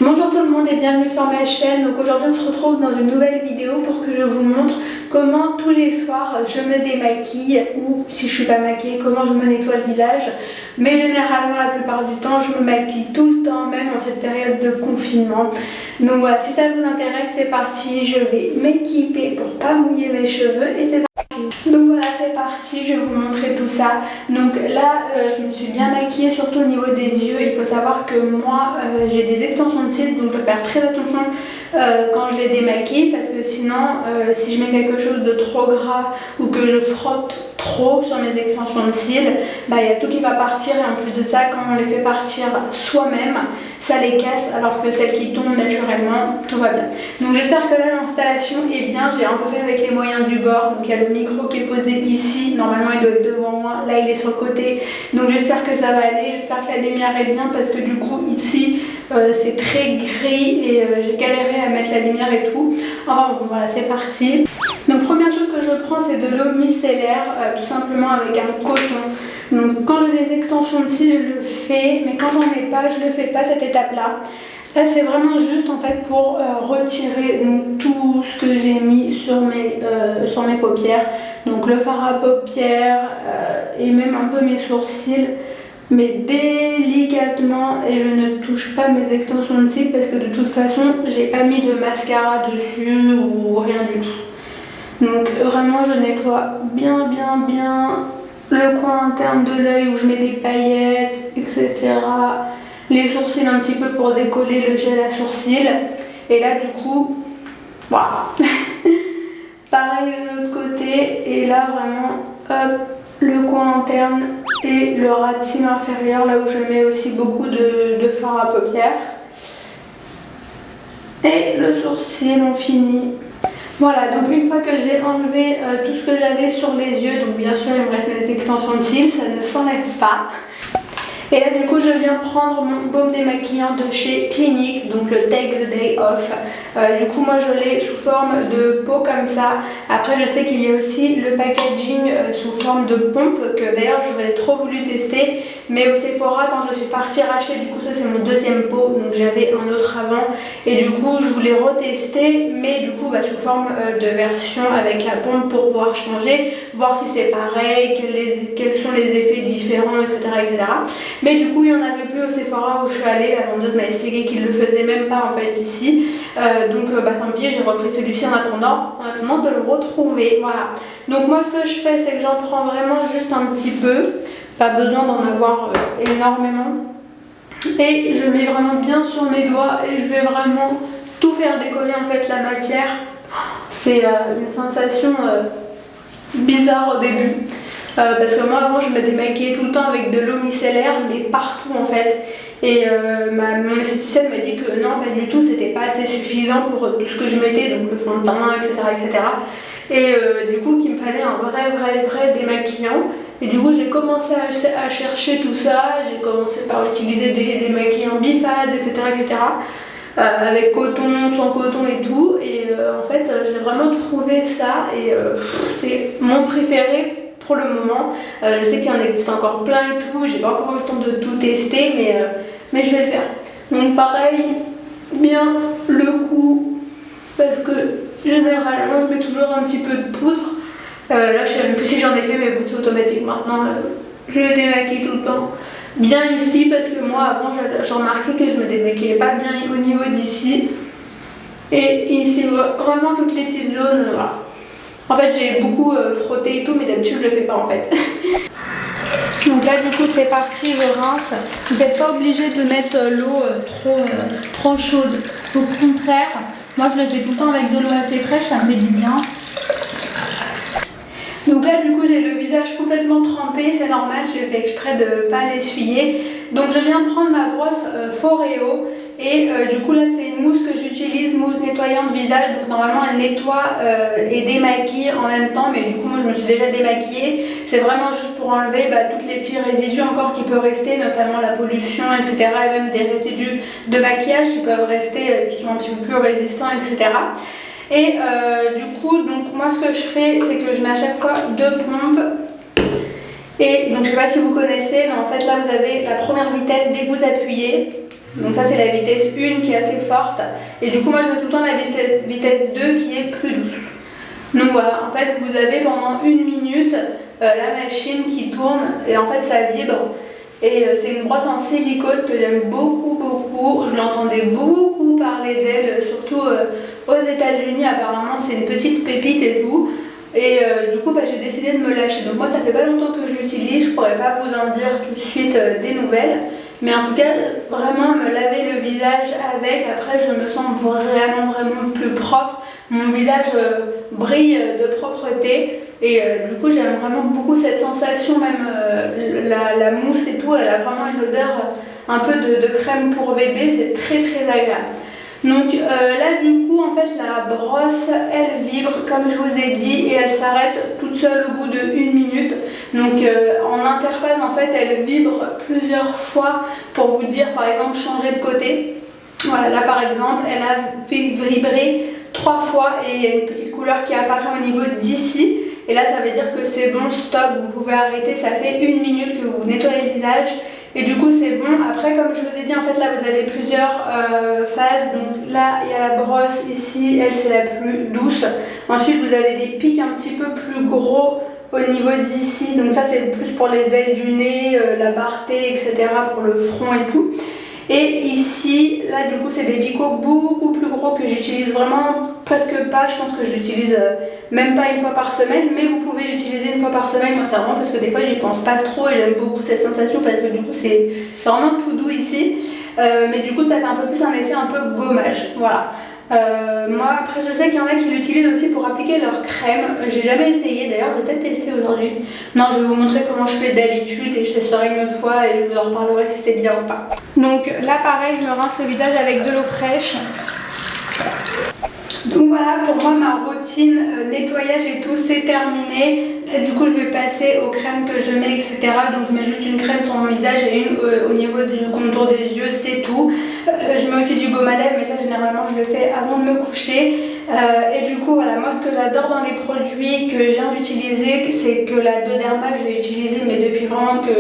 Bonjour tout le monde et bienvenue sur ma chaîne. Donc aujourd'hui on se retrouve dans une nouvelle vidéo pour que je vous montre comment tous les soirs je me démaquille ou si je suis pas maquillée comment je me nettoie le visage. Mais généralement la plupart du temps je me maquille tout le temps, même en cette période de confinement. Donc voilà, si ça vous intéresse c'est parti, je vais m'équiper pour pas mouiller mes cheveux et c'est parti. Donc voilà, c'est parti, je vais vous montrer tout ça. Donc là je me suis bien maquillée, surtout au niveau des yeux. Il faut savoir que moi j'ai des extensions de cils, donc je dois faire très attention quand je les démaquille, parce que sinon si je mets quelque chose de trop gras ou que je frotte trop sur mes extensions de cils, bah il y a tout qui va partir, et en plus de ça quand on les fait partir soi-même ça les casse, alors que celles qui tombent naturellement tout va bien. Donc j'espère que là l'installation est bien, j'ai un peu fait avec les moyens du bord. Donc il y a le micro qui est posé ici, normalement il doit être devant moi, là il est sur le côté, donc j'espère que ça va aller, j'espère que la lumière est bien, parce que du coup ici c'est très gris et j'ai galéré à mettre la lumière et tout. Enfin bon voilà, c'est parti. Donc première chose que je prends c'est de l'eau micellaire, tout simplement avec un coton. Donc quand j'ai des extensions de cils je le fais, mais quand j'en ai pas je le fais pas cette étape là. Là c'est vraiment juste en fait pour retirer donc, tout ce que j'ai mis sur mes paupières. Donc le fard à paupières et même un peu mes sourcils, mais délicatement, et je ne touche pas mes extensions de cils parce que de toute façon j'ai pas mis de mascara dessus ou rien du tout. Donc vraiment je nettoie bien le coin interne de l'œil où je mets des paillettes, etc. Les sourcils un petit peu pour décoller le gel à sourcils. Et là du coup, voilà. Pareil de l'autre côté, et là vraiment, hop, le coin interne et le ras de cils inférieur, là où je mets aussi beaucoup de fard à paupières. Et le sourcil, on finit. Voilà, donc une fois que j'ai enlevé tout ce que j'avais sur les yeux, donc bien sûr il me reste mes extensions de cils, ça ne s'enlève pas. Et là du coup je viens prendre mon baume démaquillant de chez Clinique, donc le Take the Day Off. Du coup moi je l'ai sous forme de pot comme ça. Après je sais qu'il y a aussi le packaging sous forme de pompe, que d'ailleurs j'aurais trop voulu tester. Mais au Sephora quand je suis partie racheter, du coup ça c'est mon deuxième pot, donc j'avais un autre avant. Et du coup je voulais retester, mais du coup sous forme de version avec la pompe pour pouvoir changer, voir si c'est pareil, quels sont les effets différents, etc. Mais du coup il n'y en avait plus au Sephora où je suis allée, la vendeuse m'a expliqué qu'il ne le faisait même pas en fait ici. Donc tant pis, j'ai repris celui-ci en attendant de le retrouver. Voilà. Donc moi ce que je fais c'est que j'en prends vraiment juste un petit peu, pas besoin d'en avoir énormément. Et je mets vraiment bien sur mes doigts et je vais vraiment tout faire décoller en fait la matière. C'est une sensation bizarre au début. Parce que moi avant je me démaquillais tout le temps avec de l'eau micellaire, mais partout en fait. Et mon esthéticienne m'a dit que non, pas du tout, c'était pas assez suffisant pour tout ce que je mettais, donc le fond de teint, etc. Et du coup qu'il me fallait un vrai démaquillant. Et du coup j'ai commencé à chercher tout ça, j'ai commencé par utiliser des démaquillants bifades, etc. Avec coton, sans coton et tout. Et en fait j'ai vraiment trouvé ça et c'est mon préféré pour le moment. Je sais qu'il y en existe encore plein et tout, j'ai pas encore eu le temps de tout tester, mais je vais le faire. Donc pareil, bien le coup, parce que généralement je mets toujours un petit peu de poudre. Là je sais même plus si j'en ai fait, mais bon c'est automatique maintenant, je le démaquille tout le temps. Bien ici, parce que moi avant j'ai remarqué que je me démaquillais pas bien au niveau d'ici. Et ici vraiment toutes les petites zones, voilà. En fait j'ai beaucoup frotté et tout, mais d'habitude je le fais pas en fait. Donc là du coup c'est parti, je rince. Vous n'êtes pas obligé de mettre l'eau trop chaude. Au contraire, moi je le fais tout le temps avec de l'eau assez fraîche, ça me fait du bien. Donc là du coup j'ai le visage complètement trempé, c'est normal, j'ai fait exprès de ne pas l'essuyer. Donc je viens de prendre ma brosse Foreo et du coup là c'est une mousse que j'utilise, mousse nettoyante visage. Donc normalement elle nettoie et démaquille en même temps, mais du coup moi je me suis déjà démaquillée. C'est vraiment juste pour enlever tous les petits résidus encore qui peuvent rester, notamment la pollution, etc. Et même des résidus de maquillage qui peuvent rester, qui sont un petit peu plus résistants, etc. Et du coup, donc moi ce que je fais, c'est que je mets à chaque fois 2 pompes. Et donc je sais pas si vous connaissez, mais en fait là vous avez la première vitesse dès que vous appuyez. Donc ça c'est la vitesse 1 qui est assez forte. Et du coup moi je mets tout le temps la vitesse 2 qui est plus douce. Donc voilà, en fait vous avez pendant 1 minute la machine qui tourne et en fait ça vibre. Et c'est une brosse en silicone que j'aime beaucoup. Je l'entendais beaucoup parler d'elle, surtout aux États-Unis. Apparemment c'est une petite pépite et tout. Et du coup j'ai décidé de me lâcher. Donc moi ça fait pas longtemps que je l'utilise, je pourrais pas vous en dire tout de suite des nouvelles. Mais en tout cas vraiment me laver le visage avec, après je me sens vraiment plus propre. Mon visage brille de propreté. Et du coup j'aime vraiment beaucoup cette sensation, même la mousse et tout, elle a vraiment une odeur un peu de crème pour bébé, c'est très agréable. Donc là du coup en fait la brosse elle vibre comme je vous ai dit et elle s'arrête toute seule au bout de 1 minute. Donc en interphase en fait elle vibre plusieurs fois pour vous dire par exemple changer de côté. Voilà, là par exemple elle a vibré 3 fois et il y a une petite couleur qui apparaît au niveau d'ici. Et là ça veut dire que c'est bon, stop, vous pouvez arrêter, ça fait 1 minute que vous nettoyez le visage. Et du coup c'est bon. Après comme je vous ai dit en fait là vous avez plusieurs phases. Donc là il y a la brosse ici, elle c'est la plus douce. Ensuite vous avez des pics un petit peu plus gros au niveau d'ici. Donc ça c'est plus pour les ailes du nez, la barrée, etc. pour le front et tout. Et ici, là du coup c'est des picots beaucoup plus gros que j'utilise vraiment presque pas, je pense que je l'utilise même pas 1 fois par semaine, mais vous pouvez l'utiliser 1 fois par semaine, moi c'est vraiment parce que des fois j'y pense pas trop et j'aime beaucoup cette sensation parce que du coup c'est vraiment tout doux ici, mais du coup ça fait un peu plus un effet un peu gommage, voilà. Moi après je sais qu'il y en a qui l'utilisent aussi pour appliquer leur crème, j'ai jamais essayé d'ailleurs, je vais peut-être tester aujourd'hui. Non, je vais vous montrer comment je fais d'habitude et je testerai une autre fois et je vous en reparlerai si c'est bien ou pas. Donc là pareil, je me rince le visage avec de l'eau fraîche. Donc voilà, pour moi ma routine nettoyage et tout c'est terminé. Là du coup je vais passer aux crèmes que je mets, etc. Donc je mets juste une crème sur mon visage et une au niveau du contour des yeux, c'est tout. Je mets aussi du baume à lèvres, mais ça généralement je le fais avant de me coucher. Et du coup voilà, moi ce que j'adore dans les produits que je viens d'utiliser, c'est que la Bioderma je l'ai utilisée mais depuis vraiment que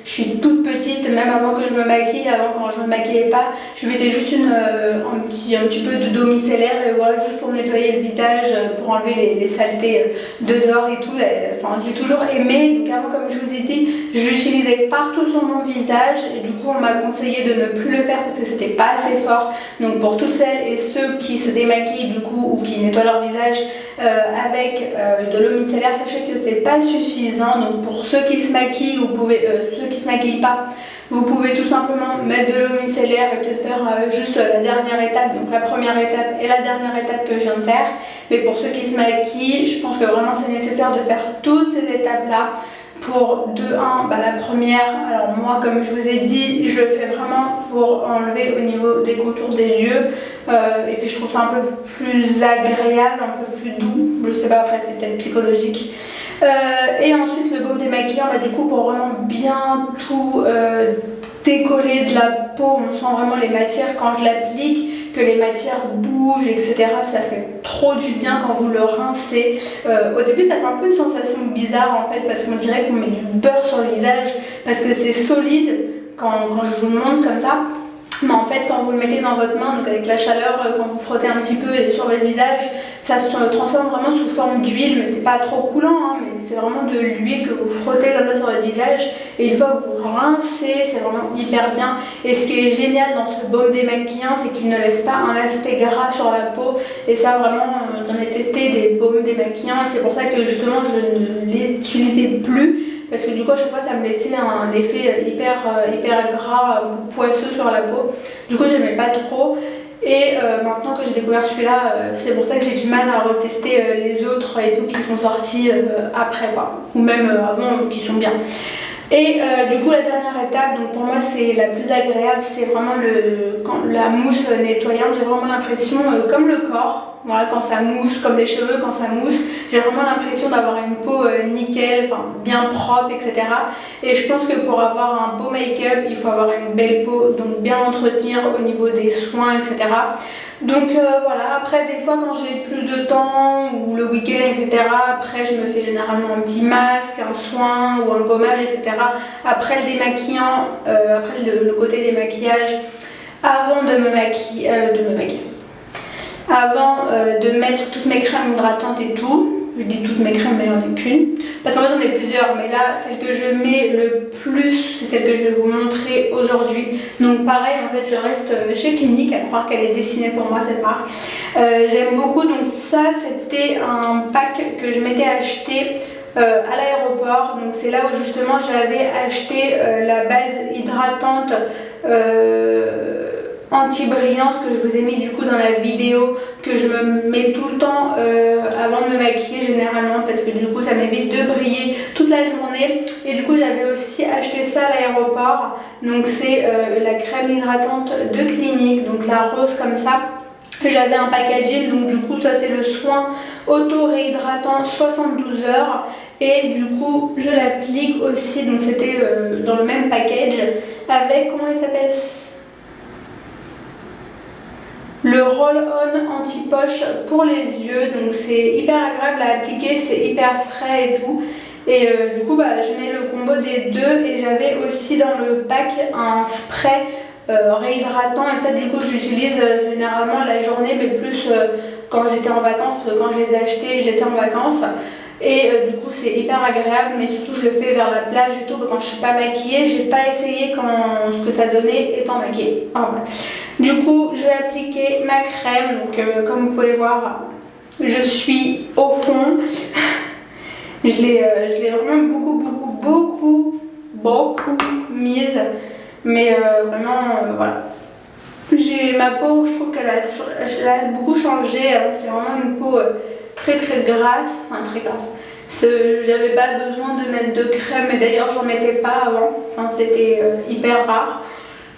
je suis toute petite, même avant que je me maquille, avant quand je me maquillais pas, je mettais juste un petit peu de d'eau micellaire et voilà, juste pour nettoyer le visage, pour enlever les saletés de dehors et tout. Enfin j'ai toujours aimé, donc avant comme je vous ai dit, je l'utilisais partout sur mon visage et du coup on m'a conseillé de ne plus le faire parce que c'était pas assez fort. Donc pour toutes celles et ceux qui se démaquillent du coup ou qui nettoient leur visage avec de l'eau micellaire, sachez que c'est pas suffisant. Donc pour ceux qui se maquillent, vous pouvez, ceux qui se maquillent pas, vous pouvez tout simplement mettre de l'eau micellaire et peut-être faire juste la dernière étape, donc la première étape et la dernière étape que je viens de faire. Mais pour ceux qui se maquillent, je pense que vraiment c'est nécessaire de faire toutes ces étapes là. Pour de 1, la première, alors moi comme je vous ai dit, je le fais vraiment pour enlever au niveau des contours des yeux et puis je trouve ça un peu plus agréable, un peu plus doux, je sais pas, après c'est peut-être psychologique. Et ensuite le baume démaquillant, du coup pour vraiment bien tout décoller de la peau, on sent vraiment les matières quand je l'applique, que les matières bougent, etc. Ça fait trop du bien quand vous le rincez. Au début ça fait un peu une sensation bizarre en fait parce qu'on dirait qu'on met du beurre sur le visage parce que c'est solide quand je vous le montre comme ça. Mais en fait quand vous le mettez dans votre main, donc avec la chaleur, quand vous frottez un petit peu sur votre visage, ça se transforme vraiment sous forme d'huile, mais c'est pas trop coulant, hein, mais c'est vraiment de l'huile que vous frottez comme ça sur votre visage. Et une fois que vous rincez, c'est vraiment hyper bien. Et ce qui est génial dans ce baume démaquillant, c'est qu'il ne laisse pas un aspect gras sur la peau. Et ça vraiment, j'en ai testé des baumes démaquillants et c'est pour ça que justement je ne les utilisais plus. Parce que du coup à chaque fois ça me laissait un effet hyper gras, poisseux sur la peau. Du coup j'aimais pas trop. Et maintenant que j'ai découvert celui-là, c'est pour ça que j'ai du mal à retester les autres et tout qui sont sortis après quoi. Ou même avant qui sont bien. Et du coup la dernière étape, donc pour moi c'est la plus agréable, c'est vraiment la mousse nettoyante. J'ai vraiment l'impression, comme le corps, voilà, quand ça mousse, comme les cheveux quand ça mousse, j'ai vraiment l'impression d'avoir une peau nickel, enfin bien propre, etc. Et je pense que pour avoir un beau make-up, il faut avoir une belle peau, donc bien l'entretenir au niveau des soins, etc. Donc voilà, après des fois quand j'ai plus de temps ou le week-end, etc. Après je me fais généralement un petit masque, un soin ou un gommage, etc. Après le démaquillant, après le côté démaquillage, avant de me maquiller, avant de mettre toutes mes crèmes hydratantes et tout. Je dis toutes mes crèmes mais il n'y en a qu'une. Parce qu'en fait j'en ai plusieurs, mais là celle que je mets le plus, c'est celle que je vais vous montrer aujourd'hui. Donc pareil, en fait je reste chez Clinique, à croire qu'elle est dessinée pour moi cette marque. J'aime beaucoup, donc ça c'était un pack que je m'étais acheté à l'aéroport. Donc c'est là où justement j'avais acheté la base hydratante anti-brillance que je vous ai mis du coup dans la vidéo, que je me mets tout le temps avant de me maquiller généralement, parce que du coup ça m'évite de briller toute la journée. Et du coup j'avais aussi acheté ça à l'aéroport, donc c'est la crème hydratante de Clinique, donc la rose comme ça. J'avais un packaging, donc du coup ça c'est le soin auto-réhydratant 72 heures, et du coup je l'applique aussi, donc c'était dans le même package avec, comment il s'appelle, le roll-on anti-poche pour les yeux. Donc c'est hyper agréable à appliquer, c'est hyper frais et tout. Et du coup je mets le combo des deux, et j'avais aussi dans le pack un spray réhydratant, et ça du coup j'utilise généralement la journée, mais plus quand j'étais en vacances, quand je les ai achetés j'étais en vacances. Et du coup c'est hyper agréable, mais surtout je le fais vers la plage et tout, quand je suis pas maquillée. J'ai pas essayé ce que ça donnait étant maquillée. Du coup je vais appliquer ma crème, donc comme vous pouvez voir je suis au fond. je l'ai vraiment beaucoup mise, mais vraiment voilà. Ma peau, je trouve qu'elle a beaucoup changé. C'est vraiment une peau très grasse, enfin très grasse. J'avais pas besoin de mettre de crème, et d'ailleurs j'en mettais pas avant, enfin c'était hyper rare.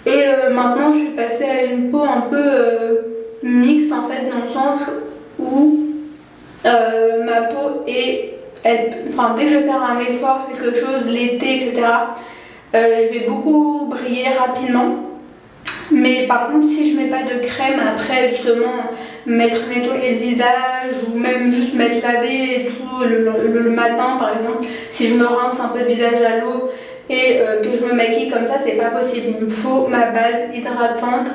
Et maintenant je suis passée à une peau un peu mixte en fait, dans le sens où ma peau est, dès que je vais faire un effort, quelque chose, l'été, etc., je vais beaucoup briller rapidement. Mais par contre si je mets pas de crème, après justement nettoyer le visage, ou même juste m'être lavé et tout le matin par exemple, si je me rince un peu le visage à l'eau et que je me maquille comme ça, c'est pas possible. Il me faut ma base hydratante,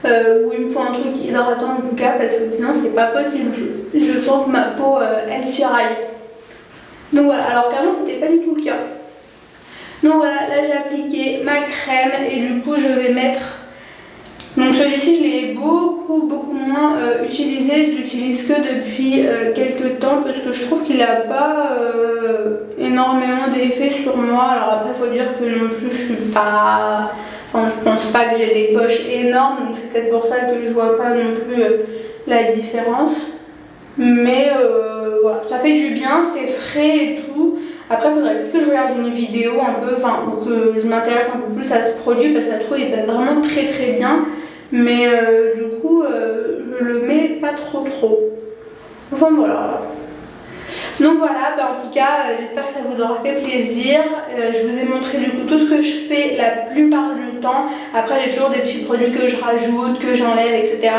ou il me faut un truc hydratant en tout cas, parce que sinon c'est pas possible. Je sens que ma peau elle tiraille. Donc voilà, alors qu'avant c'était pas du tout le cas. Donc voilà, là j'ai appliqué ma crème, et du coup je vais mettre, donc celui-ci je l'ai beaucoup moins utilisé, je l'utilise que depuis quelques temps, parce que je trouve qu'il n'a pas énormément d'effet sur moi. Alors après il faut dire que non plus je suis pas, je pense pas que j'ai des poches énormes, donc c'est peut-être pour ça que je vois pas non plus la différence. Mais voilà, ça fait du bien, c'est frais et tout. Après il faudrait peut-être que je regarde une vidéo un peu, ou que je m'intéresse un peu plus à ce produit, parce que ça trouve il passe vraiment très bien. Mais du coup je le mets pas trop. Enfin voilà. Donc voilà, en tout cas j'espère que ça vous aura fait plaisir. Je vous ai montré du coup tout ce que je fais la plupart du temps. Après j'ai toujours des petits produits que je rajoute, que j'enlève, etc.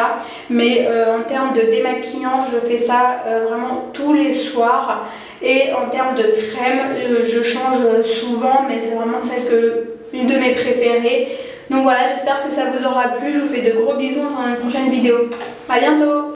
Mais en termes de démaquillant, je fais ça vraiment tous les soirs. Et en termes de crème, je change souvent, mais c'est vraiment une de mes préférées. Donc voilà, j'espère que ça vous aura plu. Je vous fais de gros bisous dans une prochaine vidéo. À bientôt!